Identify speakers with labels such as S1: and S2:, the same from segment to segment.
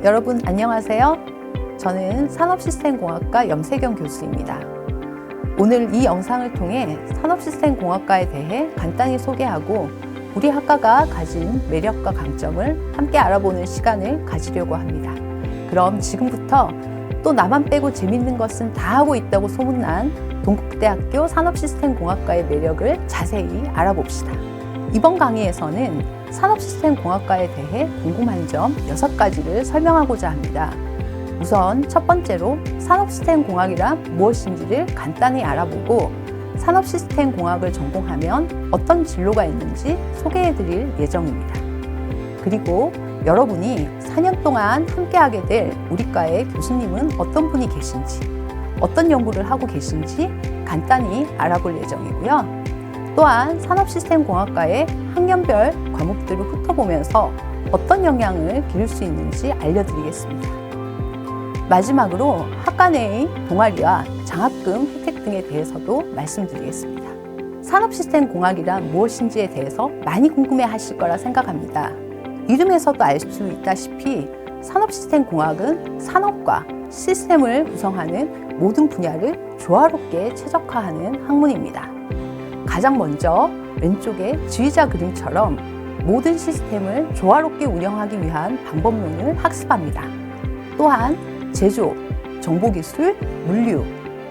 S1: 여러분 안녕하세요. 저는 산업시스템공학과 염세경 교수입니다. 오늘 이 영상을 통해 산업시스템공학과에 대해 간단히 소개하고 우리 학과가 가진 매력과 강점을 함께 알아보는 시간을 가지려고 합니다. 그럼 지금부터 또 나만 빼고 재밌는 것은 다 하고 있다고 소문난 동국대학교 산업시스템공학과의 매력을 자세히 알아봅시다. 이번 강의에서는 산업시스템공학과에 대해 궁금한 점 6가지를 설명하고자 합니다. 우선 첫 번째로 산업시스템공학이란 무엇인지를 간단히 알아보고 산업시스템공학을 전공하면 어떤 진로가 있는지 소개해드릴 예정입니다. 그리고 여러분이 4년 동안 함께하게 될 우리 과의 교수님은 어떤 분이 계신지, 어떤 연구를 하고 계신지 간단히 알아볼 예정이고요. 또한 산업시스템공학과의 학년별 과목들을 훑어보면서 어떤 영향을 기를 수 있는지 알려드리겠습니다. 마지막으로 학과 내의 동아리와 장학금 혜택 등에 대해서도 말씀드리겠습니다. 산업시스템공학이란 무엇인지에 대해서 많이 궁금해 하실 거라 생각합니다. 이름에서도 알 수 있다시피 산업시스템공학은 산업과 시스템을 구성하는 모든 분야를 조화롭게 최적화하는 학문입니다. 가장 먼저 왼쪽의 지휘자 그림처럼 모든 시스템을 조화롭게 운영하기 위한 방법론을 학습합니다. 또한 제조, 정보기술, 물류,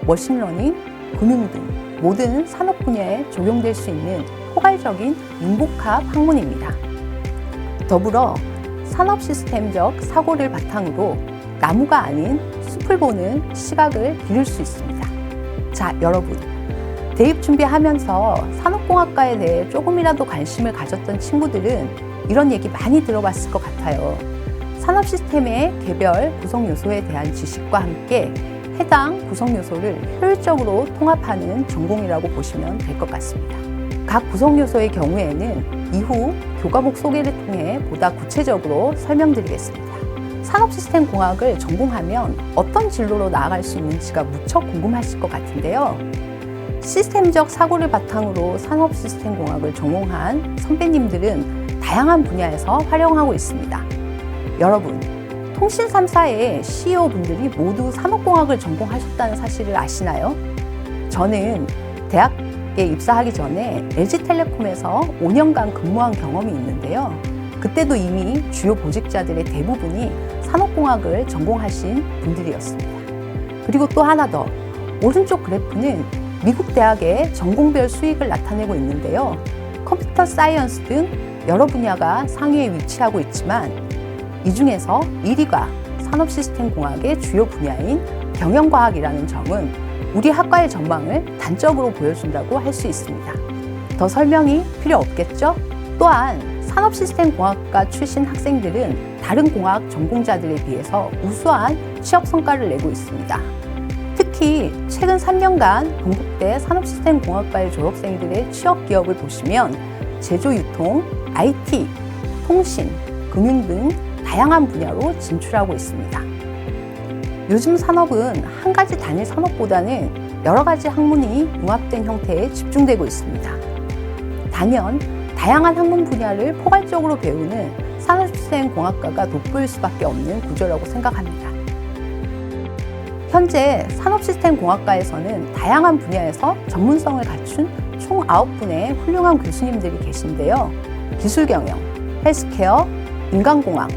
S1: 머신러닝, 금융 등 모든 산업 분야에 적용될 수 있는 포괄적인 융복합 학문입니다. 더불어 산업 시스템적 사고를 바탕으로 나무가 아닌 숲을 보는 시각을 기를 수 있습니다. 자, 여러분. 대입 준비하면서 산업공학과에 대해 조금이라도 관심을 가졌던 친구들은 이런 얘기 많이 들어봤을 것 같아요. 산업 시스템의 개별 구성 요소에 대한 지식과 함께 해당 구성 요소를 효율적으로 통합하는 전공이라고 보시면 될 것 같습니다. 각 구성 요소의 경우에는 이후 교과목 소개를 통해 보다 구체적으로 설명드리겠습니다. 산업시스템공학을 전공하면 어떤 진로로 나아갈 수 있는지가 무척 궁금하실 것 같은데요. 시스템적 사고를 바탕으로 산업시스템공학을 전공한 선배님들은 다양한 분야에서 활용하고 있습니다. 여러분, 통신 3사의 CEO분들이 모두 산업공학을 전공하셨다는 사실을 아시나요? 저는 대학에 입사하기 전에 LG텔레콤에서 5년간 근무한 경험이 있는데요. 그때도 이미 주요 보직자들의 대부분이 산업공학을 전공하신 분들이었습니다. 그리고 또 하나 더, 오른쪽 그래프는 미국 대학의 전공별 수익을 나타내고 있는데요. 컴퓨터 사이언스 등 여러 분야가 상위에 위치하고 있지만 이 중에서 1위가 산업시스템공학의 주요 분야인 경영과학이라는 점은 우리 학과의 전망을 단적으로 보여준다고 할 수 있습니다. 더 설명이 필요 없겠죠? 또한 산업시스템공학과 출신 학생들은 다른 공학 전공자들에 비해서 우수한 취업 성과를 내고 있습니다. 특히 최근 3년간 동국대 산업시스템공학과의 졸업생들의 취업 기업을 보시면 제조, 유통, IT, 통신, 금융 등 다양한 분야로 진출하고 있습니다. 요즘 산업은 한 가지 단일 산업보다는 여러 가지 학문이 융합된 형태에 집중되고 있습니다. 단연 다양한 학문 분야를 포괄적으로 배우는 산업시스템공학과가 돋보일 수밖에 없는 구조라고 생각합니다. 현재 산업시스템공학과에서는 다양한 분야에서 전문성을 갖춘 총 9분의 훌륭한 교수님들이 계신데요. 기술경영, 헬스케어, 인간공학,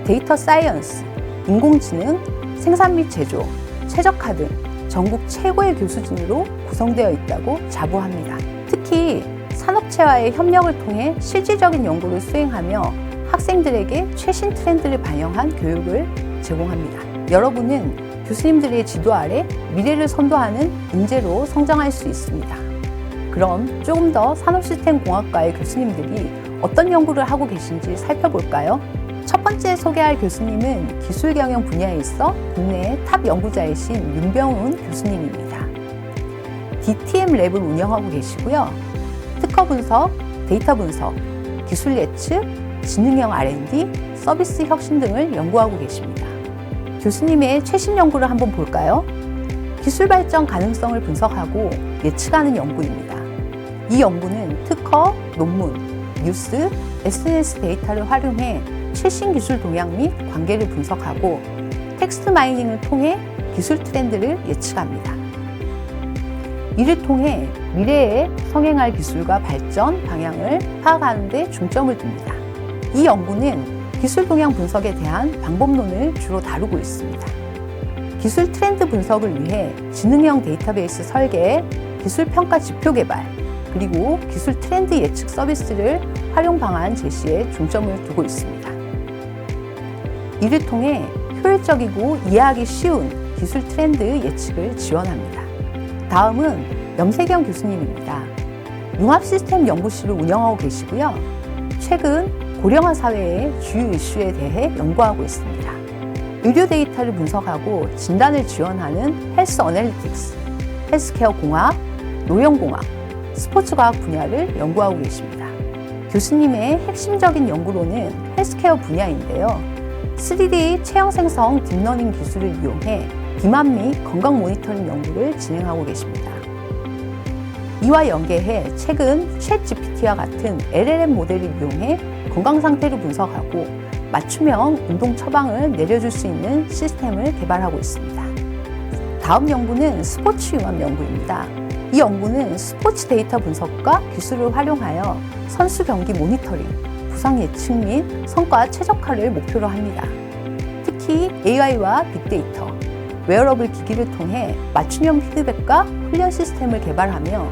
S1: 데이터 사이언스, 인공지능, 생산 및 제조, 최적화 등 전국 최고의 교수진으로 구성되어 있다고 자부합니다. 특히 산업체와의 협력을 통해 실질적인 연구를 수행하며 학생들에게 최신 트렌드를 반영한 교육을 제공합니다. 여러분은 교수님들의 지도 아래 미래를 선도하는 인재로 성장할 수 있습니다. 그럼 조금 더 산업시스템공학과의 교수님들이 어떤 연구를 하고 계신지 살펴볼까요? 첫 번째 소개할 교수님은 기술경영 분야에 있어 국내의 탑 연구자이신 윤병훈 교수님입니다. DTM 랩을 운영하고 계시고요. 특허 분석, 데이터 분석, 기술 예측, 지능형 R&D, 서비스 혁신 등을 연구하고 계십니다. 교수님의 최신 연구를 한번 볼까요? 기술 발전 가능성을 분석하고 예측하는 연구입니다. 이 연구는 특허, 논문, 뉴스, SNS 데이터를 활용해 최신 기술 동향 및 관계를 분석하고 텍스트 마이닝을 통해 기술 트렌드를 예측합니다. 이를 통해 미래에 성행할 기술과 발전 방향을 파악하는 데 중점을 둡니다. 이 연구는 기술 동향 분석에 대한 방법론을 주로 다루고 있습니다. 기술 트렌드 분석을 위해 지능형 데이터베이스 설계, 기술 평가 지표 개발, 그리고 기술 트렌드 예측 서비스를 활용 방안 제시에 중점을 두고 있습니다. 이를 통해 효율적이고 이해하기 쉬운 기술 트렌드 예측을 지원합니다. 다음은 염세경 교수님입니다. 융합시스템 연구실을 운영하고 계시고요. 최근 고령화 사회의 주요 이슈에 대해 연구하고 있습니다. 의료 데이터를 분석하고 진단을 지원하는 헬스 어널리틱스, 헬스케어 공학, 노령공학, 스포츠과학 분야를 연구하고 계십니다. 교수님의 핵심적인 연구로는 헬스케어 분야인데요. 3D 체형 생성 딥러닝 기술을 이용해 비만 및 건강 모니터링 연구를 진행하고 계십니다. 이와 연계해 최근 챗GPT와 같은 LLM 모델을 이용해 건강 상태를 분석하고 맞춤형 운동 처방을 내려줄 수 있는 시스템을 개발하고 있습니다. 다음 연구는 스포츠 융합 연구입니다. 이 연구는 스포츠 데이터 분석과 기술을 활용하여 선수 경기 모니터링, 부상 예측 및 성과 최적화를 목표로 합니다. 특히 AI와 빅데이터, 웨어러블 기기를 통해 맞춤형 피드백과 훈련 시스템을 개발하며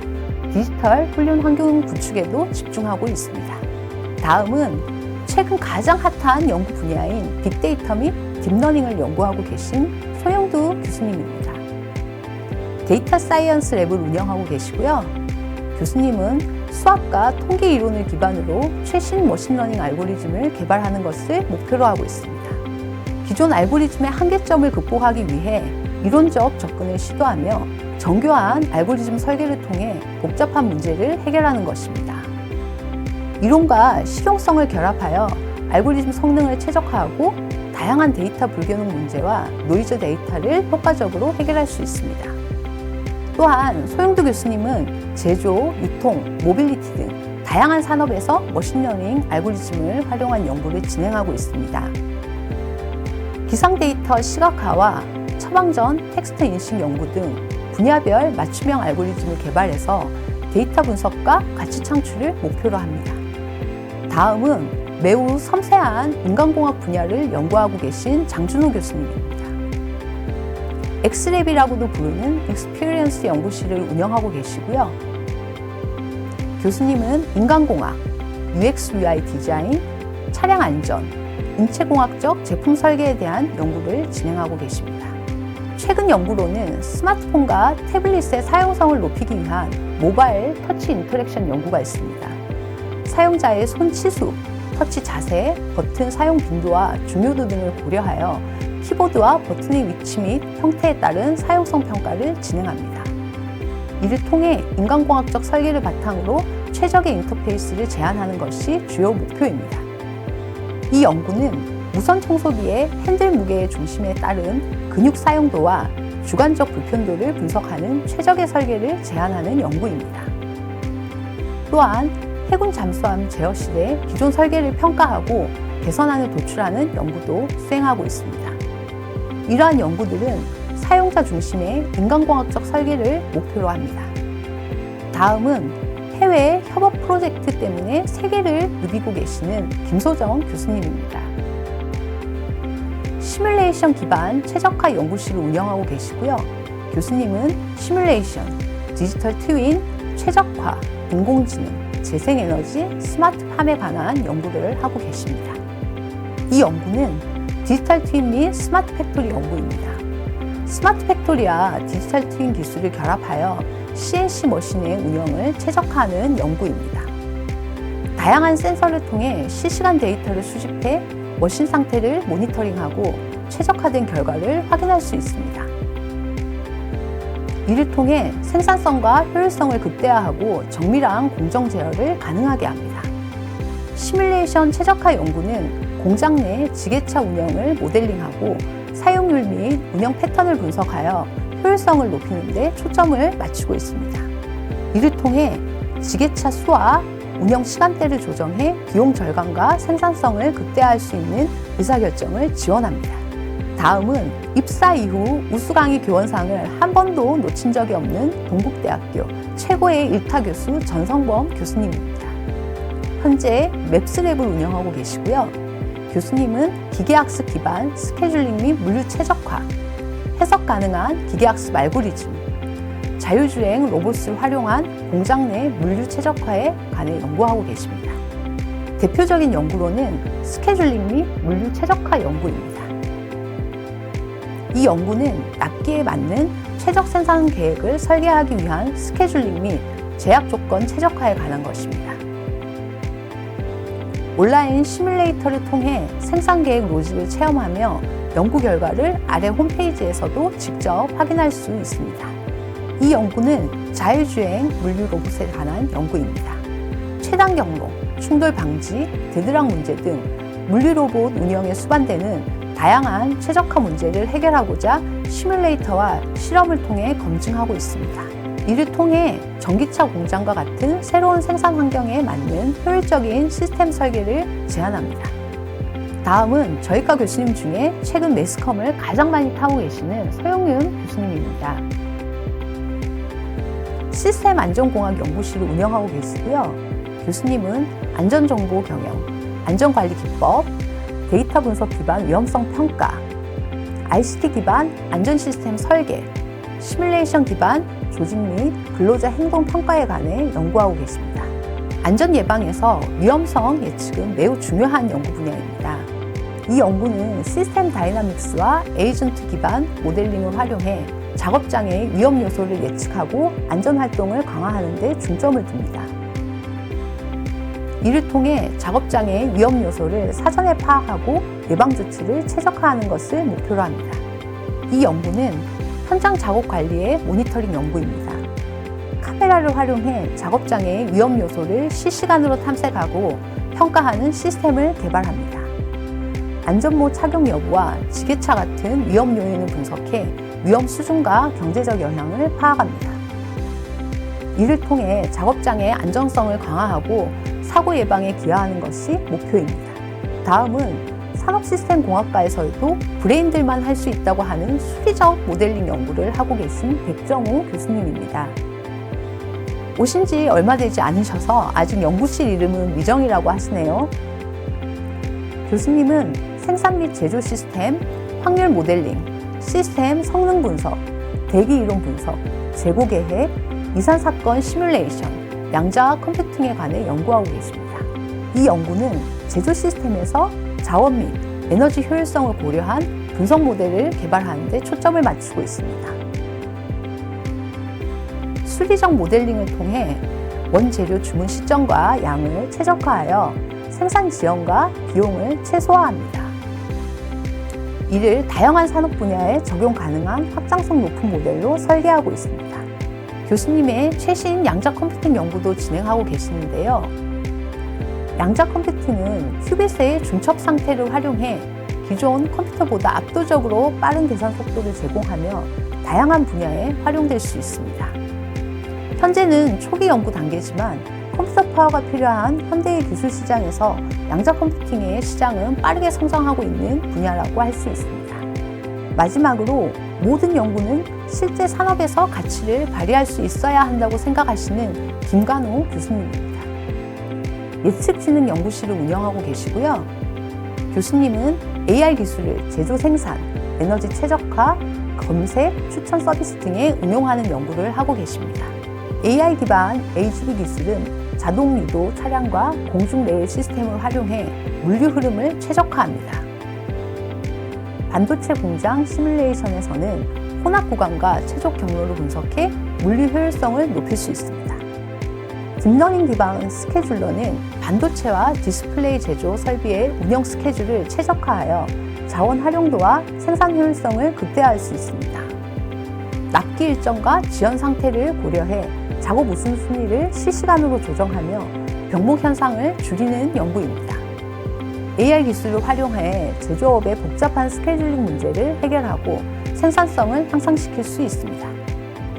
S1: 디지털 훈련 환경 구축에도 집중하고 있습니다. 다음은 최근 가장 핫한 연구 분야인 빅데이터 및 딥러닝을 연구하고 계신 소영두 교수님입니다. 데이터 사이언스 랩을 운영하고 계시고요. 교수님은 수학과 통계 이론을 기반으로 최신 머신러닝 알고리즘을 개발하는 것을 목표로 하고 있습니다. 기존 알고리즘의 한계점을 극복하기 위해 이론적 접근을 시도하며 정교한 알고리즘 설계를 통해 복잡한 문제를 해결하는 것입니다. 이론과 실용성을 결합하여 알고리즘 성능을 최적화하고 다양한 데이터 불균형 문제와 노이즈 데이터를 효과적으로 해결할 수 있습니다. 또한 소영두 교수님은 제조, 유통, 모빌리티 등 다양한 산업에서 머신러닝 알고리즘을 활용한 연구를 진행하고 있습니다. 기상 데이터 시각화와 처방전 텍스트 인식 연구 등 분야별 맞춤형 알고리즘을 개발해서 데이터 분석과 가치 창출을 목표로 합니다. 다음은 매우 섬세한 인간공학 분야를 연구하고 계신 장준호 교수님입니다. 엑스랩이라고도 부르는 익스피리언스 연구실을 운영하고 계시고요. 교수님은 인간공학, UX, UI 디자인, 차량 안전, 인체공학적 제품 설계에 대한 연구를 진행하고 계십니다. 최근 연구로는 스마트폰과 태블릿의 사용성을 높이기 위한 모바일 터치 인터랙션 연구가 있습니다. 사용자의 손 치수, 터치 자세, 버튼 사용 빈도와 중요도 등을 고려하여 키보드와 버튼의 위치 및 형태에 따른 사용성 평가를 진행합니다. 이를 통해 인간공학적 설계를 바탕으로 최적의 인터페이스를 제안하는 것이 주요 목표입니다. 이 연구는 무선 청소기의 핸들 무게의 중심에 따른 근육 사용도와 주관적 불편도를 분석하는 최적의 설계를 제안하는 연구입니다. 또한 해군 잠수함 제어 시대 기존 설계를 평가하고 개선안을 도출하는 연구도 수행하고 있습니다. 이러한 연구들은 사용자 중심의 인간공학적 설계를 목표로 합니다. 다음은 해외 협업 프로젝트 때문에 세계를 누비고 계시는 김소정 교수님입니다. 시뮬레이션 기반 최적화 연구실을 운영하고 계시고요. 교수님은 시뮬레이션, 디지털 트윈, 최적화, 인공지능, 재생에너지, 스마트팜에 관한 연구를 하고 계십니다. 이 연구는 디지털 트윈 및 스마트 팩토리 연구입니다. 스마트 팩토리와 디지털 트윈 기술을 결합하여 CNC 머신의 운영을 최적화하는 연구입니다. 다양한 센서를 통해 실시간 데이터를 수집해 머신 상태를 모니터링하고 최적화된 결과를 확인할 수 있습니다. 이를 통해 생산성과 효율성을 극대화하고 정밀한 공정 제어를 가능하게 합니다. 시뮬레이션 최적화 연구는 공장 내 지게차 운영을 모델링하고 사용률 및 운영 패턴을 분석하여 효율성을 높이는 데 초점을 맞추고 있습니다. 이를 통해 지게차 수와 운영 시간대를 조정해 비용 절감과 생산성을 극대화할 수 있는 의사결정을 지원합니다. 다음은 입사 이후 우수 강의 교원상을 한 번도 놓친 적이 없는 동국대학교 최고의 일타 교수 전성범 교수님입니다. 현재 맵스랩을 운영하고 계시고요. 교수님은 기계학습 기반 스케줄링 및 물류 최적화, 해석 가능한 기계학습 알고리즘, 자율주행 로봇을 활용한 공장 내 물류 최적화에 관해 연구하고 계십니다. 대표적인 연구로는 스케줄링 및 물류 최적화 연구입니다. 이 연구는 납기에 맞는 최적 생산 계획을 설계하기 위한 스케줄링 및 제약 조건 최적화에 관한 것입니다. 온라인 시뮬레이터를 통해 생산 계획 로직을 체험하며 연구 결과를 아래 홈페이지에서도 직접 확인할 수 있습니다. 이 연구는 자율주행 물류 로봇에 관한 연구입니다. 최단 경로, 충돌 방지, 데드락 문제 등 물류 로봇 운영에 수반되는 다양한 최적화 문제를 해결하고자 시뮬레이터와 실험을 통해 검증하고 있습니다. 이를 통해 전기차 공장과 같은 새로운 생산 환경에 맞는 효율적인 시스템 설계를 제안합니다. 다음은 저희과 교수님 중에 최근 매스컴을 가장 많이 타고 계시는 서용윤 교수님입니다. 시스템 안전공학 연구실을 운영하고 계시고요. 교수님은 안전정보 경영, 안전관리 기법, 데이터 분석 기반 위험성 평가, ICT 기반 안전 시스템 설계, 시뮬레이션 기반 조직 및 근로자 행동 평가에 관해 연구하고 계십니다. 안전 예방에서 위험성 예측은 매우 중요한 연구 분야입니다. 이 연구는 시스템 다이나믹스와 에이전트 기반 모델링을 활용해 작업장의 위험 요소를 예측하고 안전 활동을 강화하는 데 중점을 둡니다. 이를 통해 작업장의 위험 요소를 사전에 파악하고 예방 조치를 최적화하는 것을 목표로 합니다. 이 연구는 현장 작업 관리의 모니터링 연구입니다. 카메라를 활용해 작업장의 위험 요소를 실시간으로 탐색하고 평가하는 시스템을 개발합니다. 안전모 착용 여부와 지게차 같은 위험 요인을 분석해 위험 수준과 경제적 영향을 파악합니다. 이를 통해 작업장의 안전성을 강화하고 사고 예방에 기여하는 것이 목표입니다. 다음은 산업시스템공학과에서도 브레인들만 할 수 있다고 하는 수리적 모델링 연구를 하고 계신 백정우 교수님입니다. 오신 지 얼마 되지 않으셔서 아직 연구실 이름은 미정이라고 하시네요. 교수님은 생산 및 제조 시스템, 확률 모델링, 시스템 성능 분석, 대기 이론 분석, 재고 계획, 이산 사건 시뮬레이션, 양자 컴퓨팅에 관해 연구하고 계십니다. 이 연구는 제조 시스템에서 자원 및 에너지 효율성을 고려한 분석 모델을 개발하는 데 초점을 맞추고 있습니다. 수리적 모델링을 통해 원재료 주문 시점과 양을 최적화하여 생산 지연과 비용을 최소화합니다. 이를 다양한 산업 분야에 적용 가능한 확장성 높은 모델로 설계하고 있습니다. 교수님의 최신 양자 컴퓨팅 연구도 진행하고 계시는데요. 양자 컴퓨팅은 큐빗의 중첩 상태를 활용해 기존 컴퓨터보다 압도적으로 빠른 계산 속도를 제공하며 다양한 분야에 활용될 수 있습니다. 현재는 초기 연구 단계지만 컴퓨터 파워가 필요한 현대의 기술 시장에서 양자 컴퓨팅의 시장은 빠르게 성장하고 있는 분야라고 할 수 있습니다. 마지막으로 모든 연구는 실제 산업에서 가치를 발휘할 수 있어야 한다고 생각하시는 김관호 교수님입니다. 예측지능 연구실을 운영하고 계시고요. 교수님은 AI 기술을 제조 생산, 에너지 최적화, 검색, 추천 서비스 등에 응용하는 연구를 하고 계십니다. AI 기반 HV 기술은 자동 유도 차량과 공중 레일 시스템을 활용해 물류 흐름을 최적화합니다. 반도체 공장 시뮬레이션에서는 혼합 구간과 최적 경로를 분석해 물류 효율성을 높일 수 있습니다. 딥러닝 기반 스케줄러는 반도체와 디스플레이 제조 설비의 운영 스케줄을 최적화하여 자원 활용도와 생산 효율성을 극대화할 수 있습니다. 납기 일정과 지연 상태를 고려해 작업 우선순위를 실시간으로 조정하며 병목 현상을 줄이는 연구입니다. AI 기술을 활용해 제조업의 복잡한 스케줄링 문제를 해결하고 생산성을 향상시킬 수 있습니다.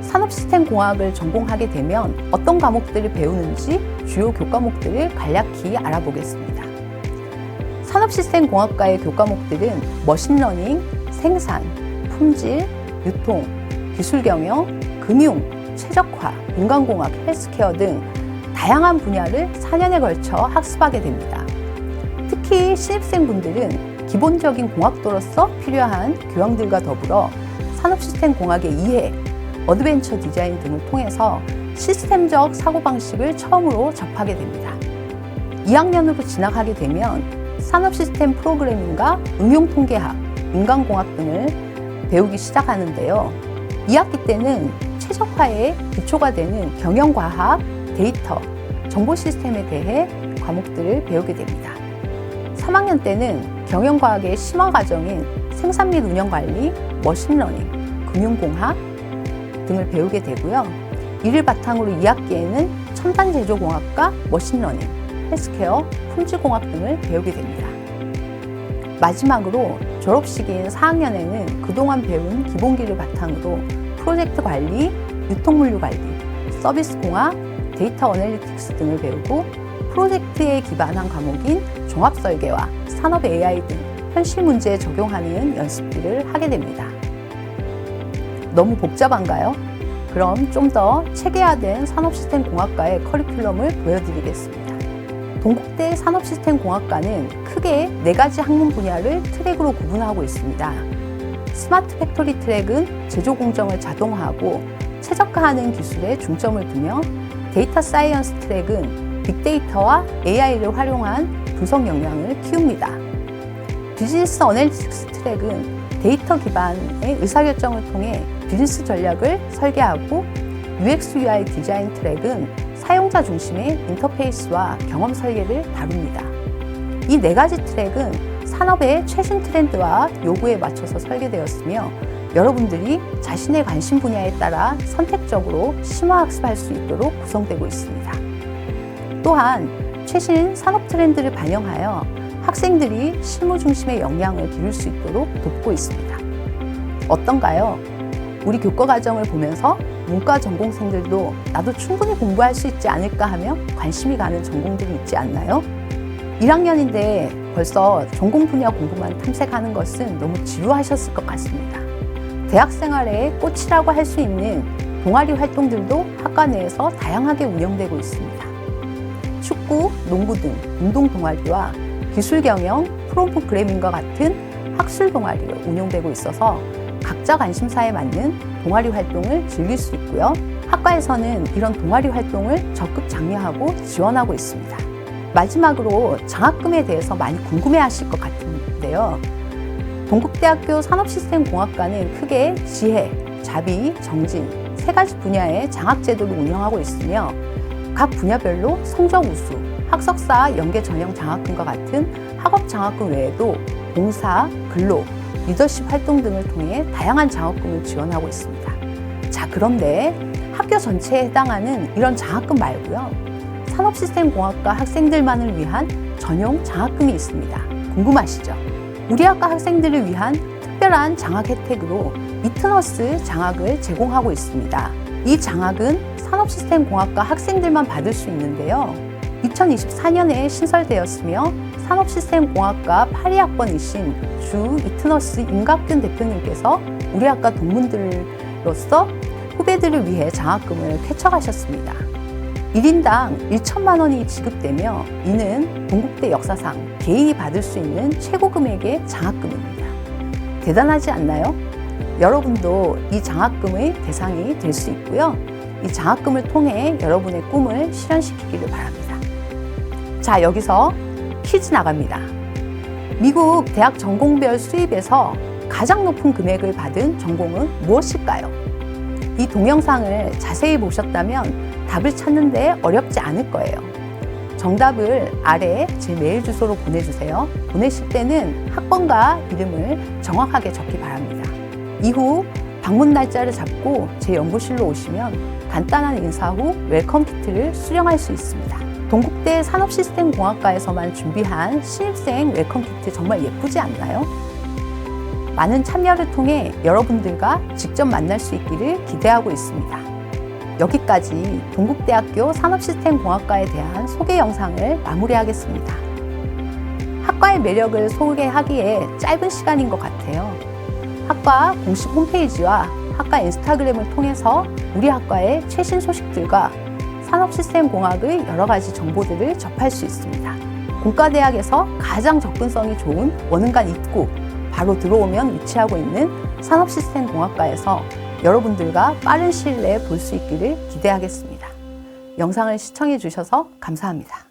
S1: 산업시스템공학을 전공하게 되면 어떤 과목들을 배우는지 주요 교과목들을 간략히 알아보겠습니다. 산업시스템공학과의 교과목들은 머신러닝, 생산, 품질, 유통, 기술경영, 금융, 최적화, 인간공학, 헬스케어 등 다양한 분야를 4년에 걸쳐 학습하게 됩니다. 특히 신입생분들은 기본적인 공학도로서 필요한 교양들과 더불어 산업시스템공학의 이해, 어드벤처 디자인 등을 통해서 시스템적 사고방식을 처음으로 접하게 됩니다. 2학년으로 진학하게 되면 산업시스템 프로그래밍과 응용통계학, 인간공학 등을 배우기 시작하는데요. 2학기 때는 최적화의 기초가 되는 경영과학, 데이터, 정보시스템에 대해 과목들을 배우게 됩니다. 3학년 때는 경영과학의 심화과정인 생산 및 운영관리, 머신러닝, 금융공학 등을 배우게 되고요. 이를 바탕으로 2학기에는 첨단제조공학과 머신러닝, 헬스케어, 품질공학 등을 배우게 됩니다. 마지막으로 졸업 시기인 4학년에는 그동안 배운 기본기를 바탕으로 프로젝트 관리, 유통물류 관리, 서비스 공학, 데이터 어널리틱스 등을 배우고 프로젝트에 기반한 과목인 종합설계와 산업 AI 등 현실 문제에 적용하는 연습들을 하게 됩니다. 너무 복잡한가요? 그럼 좀 더 체계화된 산업시스템공학과의 커리큘럼을 보여드리겠습니다. 동국대 산업시스템공학과는 크게 4가지 학문 분야를 트랙으로 구분하고 있습니다. 스마트 팩토리 트랙은 제조 공정을 자동화하고 최적화하는 기술에 중점을 두며 데이터 사이언스 트랙은 빅데이터와 AI를 활용한 분석 역량을 키웁니다. 비즈니스 어널리틱스 트랙은 데이터 기반의 의사결정을 통해 비즈니스 전략을 설계하고 UX UI 디자인 트랙은 사용자 중심의 인터페이스와 경험 설계를 다룹니다. 이 4가지 트랙은 산업의 최신 트렌드와 요구에 맞춰서 설계되었으며 여러분들이 자신의 관심 분야에 따라 선택적으로 심화학습할 수 있도록 구성되고 있습니다. 또한 최신 산업 트렌드를 반영하여 학생들이 실무 중심의 역량을 기를 수 있도록 돕고 있습니다. 어떤가요? 우리 교과 과정을 보면서 문과 전공생들도 나도 충분히 공부할 수 있지 않을까 하며 관심이 가는 전공들이 있지 않나요? 1학년인데 벌써 전공 분야 공부만 탐색하는 것은 너무 지루하셨을 것 같습니다. 대학 생활의 꽃이라고 할 수 있는 동아리 활동들도 학과 내에서 다양하게 운영되고 있습니다. 축구, 농구 등 운동 동아리와 기술 경영, 프로그래밍과 같은 학술 동아리가 운영되고 있어서 각자 관심사에 맞는 동아리 활동을 즐길 수 있고요. 학과에서는 이런 동아리 활동을 적극 장려하고 지원하고 있습니다. 마지막으로 장학금에 대해서 많이 궁금해하실 것 같은데요. 동국대학교 산업시스템공학과는 크게 지혜, 자비, 정진 3가지 분야의 장학제도를 운영하고 있으며 각 분야별로 성적 우수, 학석사 연계 전형 장학금과 같은 학업 장학금 외에도 봉사, 근로, 리더십 활동 등을 통해 다양한 장학금을 지원하고 있습니다. 자, 그런데 학교 전체에 해당하는 이런 장학금 말고요. 산업시스템공학과 학생들만을 위한 전용 장학금이 있습니다. 궁금하시죠? 우리 학과 학생들을 위한 특별한 장학 혜택으로 이트너스 장학을 제공하고 있습니다. 이 장학은 산업시스템공학과 학생들만 받을 수 있는데요. 2024년에 신설되었으며 산업시스템공학과 82학번이신 주 이트너스 임갑균 대표님께서 우리 학과 동문들로서 후배들을 위해 장학금을 쾌척하셨습니다. 1인당 1천만 원이 지급되며 이는 동국대 역사상 개인이 받을 수 있는 최고 금액의 장학금입니다. 대단하지 않나요? 여러분도 이 장학금의 대상이 될 수 있고요. 이 장학금을 통해 여러분의 꿈을 실현시키기를 바랍니다. 자, 여기서 퀴즈 나갑니다. 미국 대학 전공별 수입에서 가장 높은 금액을 받은 전공은 무엇일까요? 이 동영상을 자세히 보셨다면 답을 찾는데 어렵지 않을 거예요. 정답을 아래 제 메일 주소로 보내주세요. 보내실 때는 학번과 이름을 정확하게 적기 바랍니다. 이후 방문 날짜를 잡고 제 연구실로 오시면 간단한 인사 후 웰컴 키트를 수령할 수 있습니다. 동국대 산업시스템공학과에서만 준비한 신입생 웰컴 키트 정말 예쁘지 않나요? 많은 참여를 통해 여러분들과 직접 만날 수 있기를 기대하고 있습니다. 여기까지 동국대학교 산업시스템공학과에 대한 소개 영상을 마무리하겠습니다. 학과의 매력을 소개하기에 짧은 시간인 것 같아요. 학과 공식 홈페이지와 학과 인스타그램을 통해서 우리 학과의 최신 소식들과 산업시스템공학의 여러 가지 정보들을 접할 수 있습니다. 공과대학에서 가장 접근성이 좋은 원흥관 입구 바로 들어오면 위치하고 있는 산업시스템공학과에서 여러분들과 빠른 시일 내에 볼 수 있기를 기대하겠습니다. 영상을 시청해 주셔서 감사합니다.